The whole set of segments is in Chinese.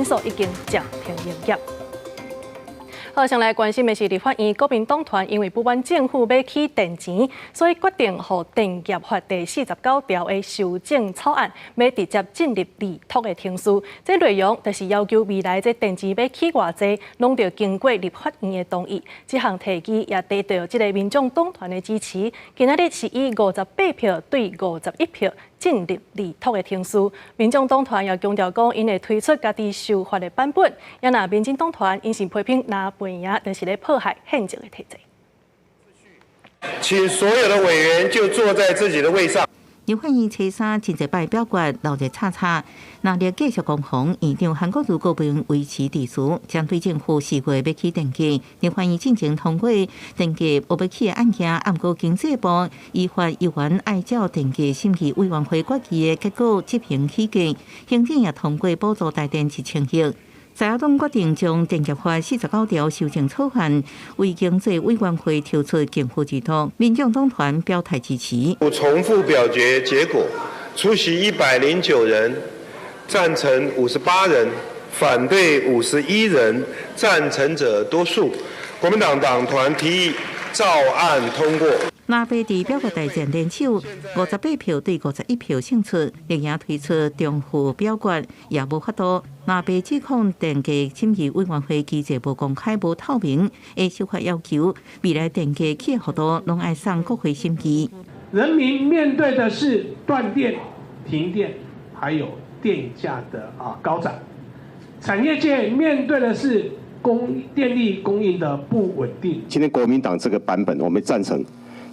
因素已经暂停营业。好，先来关心的是立法院国民党团因为不满政府要起电钱，所以决定和电业法第49条的修正草案，要直接进入立法的程序。这内容就是要求未来这电钱要起偌济，拢要经过立法院的同意。这项提议也得到这个民众党团的支持。今仔日是以58票对51票。进入立法的程序，民众党团也强调讲，因会推出家己修法的版本。也那民进党团因是批评拿背影，就是咧迫害宪政的体制。请所有的委员就坐在自己的位上。立法院初三真侪摆表决闹热吵吵，闹热继续攻防。院长韩国瑜高频维持秩序，将对政府4月要起电价，立法院进行通过电价无要起的案件，按过经济部依法议员爱照电价审议委员会决议的结果执行起价，行政也通过补助台电1000亿。在野党决定将电业法49条修正草案为经济委员会提出政府指导，民众党团表态支持。重复表决结果，出席109人，赞成58人，反对51人，赞成者多数。国民党党团提议照案通过。那被伫表决大战联手，58票对51票胜出，力赢推出重复表决，也无法度。那被指控电价审议委员会机制无公开、无透明，的修法要求，未来电价起幅度拢爱送国会审议。人民面对的是断电、停电，还有电价的高涨；产业界面对的是电力供应的不稳定。今天国民党这个版本，我们赞成。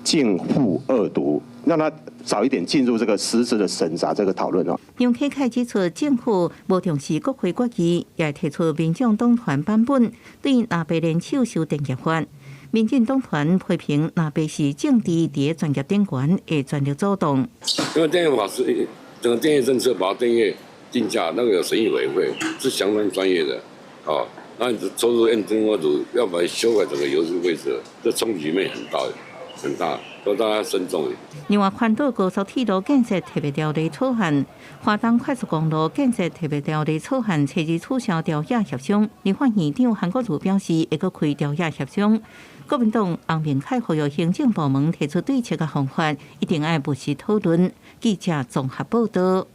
禁护二读，让他早一点进入这个实质的审查这个讨论哦。杨启凯指出，政府无重视国会决议，也提出民众党团版本对纳白联手修电业法。民进党团批评纳白是政治伫专业电源的全力主动。因为电业法是整个电业政策，把电业定价那个有审议委员会是相当专业的，哦，那你抽出验证二读，要不然修改整个游戏规则，这冲击面很大，都大家慎重。另外，环岛高速铁路建设特别条例草案、花东快速公路建设特别条例草案，初日取消调解协商。立法院长韩国瑜表示，会阁开调解协商。国民党洪明凯呼吁行政部门提出对策的方法，一定要务实讨论。记者综合报道。